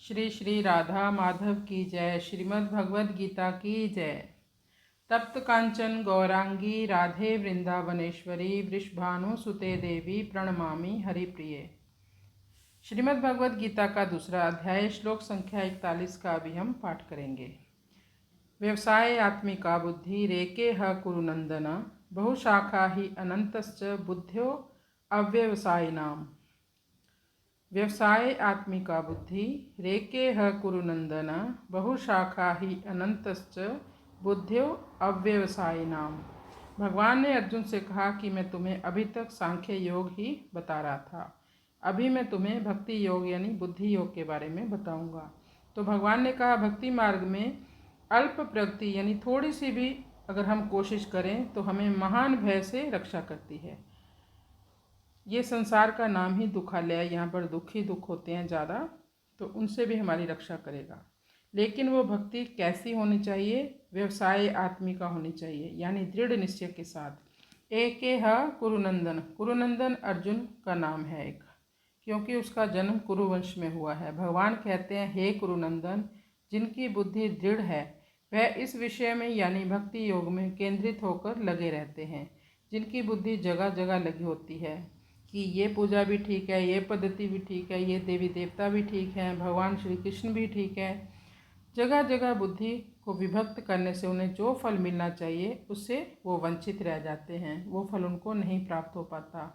श्री श्री राधा माधव की जय। श्रीमद् भगवद गीता की जय। तप्त कांचन गौरांगी राधे वृंदावनेश्वरी वृषभानुसुते देवी प्रणमामि हरिप्रिये। श्रीमद् भगवद गीता का दूसरा अध्याय श्लोक संख्या 41 का अभी हम पाठ करेंगे। व्यवसाय आत्मिका बुद्धि रेके ह कुरुनंदन बहुशाखा ही अनंतश्च बुद्ध्यो अव्यवसायिनाम। व्यवसाय आत्मिका बुद्धि रेके ह कुरुनंदन बहुशाखा ही अनंतश्च बुद्ध्यो अव्यवसायिनाम। भगवान ने अर्जुन से कहा कि मैं तुम्हें अभी तक सांख्य योग ही बता रहा था, अभी मैं तुम्हें भक्ति योग यानी बुद्धि योग के बारे में बताऊंगा। तो भगवान ने कहा भक्ति मार्ग में अल्प प्रगति यानी थोड़ी सी भी अगर हम कोशिश करें तो हमें महान भय से रक्षा करती है। ये संसार का नाम ही दुखालय है, यहाँ पर दुख ही दुख होते हैं ज़्यादा, तो उनसे भी हमारी रक्षा करेगा। लेकिन वो भक्ति कैसी होनी चाहिए? व्यवसाय आत्मिका होनी चाहिए, यानी दृढ़ निश्चय के साथ। एके ह कुरुनंदन, कुरुनंदन अर्जुन का नाम है एक, क्योंकि उसका जन्म कुरुवंश में हुआ है। भगवान कहते हैं हे कुरुनंदन, जिनकी बुद्धि दृढ़ है वह इस विषय में यानी भक्ति योग में केंद्रित होकर लगे रहते हैं। जिनकी बुद्धि जगह जगह लगी होती है कि ये पूजा भी ठीक है, ये पद्धति भी ठीक है, ये देवी देवता भी ठीक है, भगवान श्री कृष्ण भी ठीक है, जगह जगह बुद्धि को विभक्त करने से उन्हें जो फल मिलना चाहिए उससे वो वंचित रह जाते हैं, वो फल उनको नहीं प्राप्त हो पाता।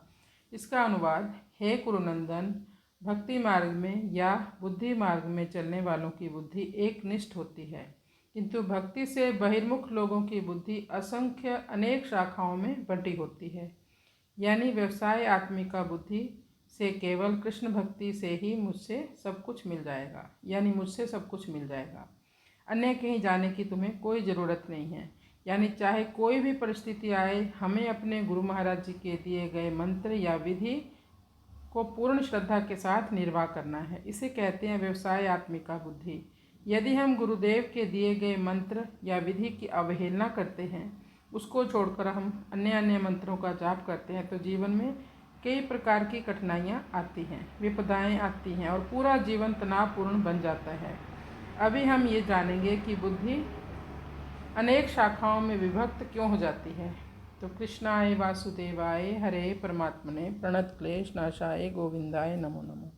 इसका अनुवाद, हे कुरुनंदन, भक्ति मार्ग में या बुद्धि मार्ग में चलने वालों की बुद्धि एक निष्ठ होती है, किंतु भक्ति से बहिर्मुख लोगों की बुद्धि असंख्य अनेक शाखाओं में बंटी होती है। यानी व्यवसाय आत्मिका बुद्धि से केवल कृष्ण भक्ति से ही मुझसे सब कुछ मिल जाएगा, यानी मुझसे सब कुछ मिल जाएगा, अन्य कहीं जाने की तुम्हें कोई ज़रूरत नहीं है। यानी चाहे कोई भी परिस्थिति आए, हमें अपने गुरु महाराज जी के दिए गए मंत्र या विधि को पूर्ण श्रद्धा के साथ निर्वाह करना है। इसे कहते हैं व्यवसाय आत्मिका बुद्धि। यदि हम गुरुदेव के दिए गए मंत्र या विधि की अवहेलना करते हैं, उसको छोड़कर हम अन्य मंत्रों का जाप करते हैं, तो जीवन में कई प्रकार की कठिनाइयाँ आती हैं, विपदाएं आती हैं और पूरा जीवन तनावपूर्ण बन जाता है। अभी हम ये जानेंगे कि बुद्धि अनेक शाखाओं में विभक्त क्यों हो जाती है। तो कृष्णाय वासुदेवाय हरे परमात्मने प्रणत क्लेश नाशाय गोविंदाय नमो नमः।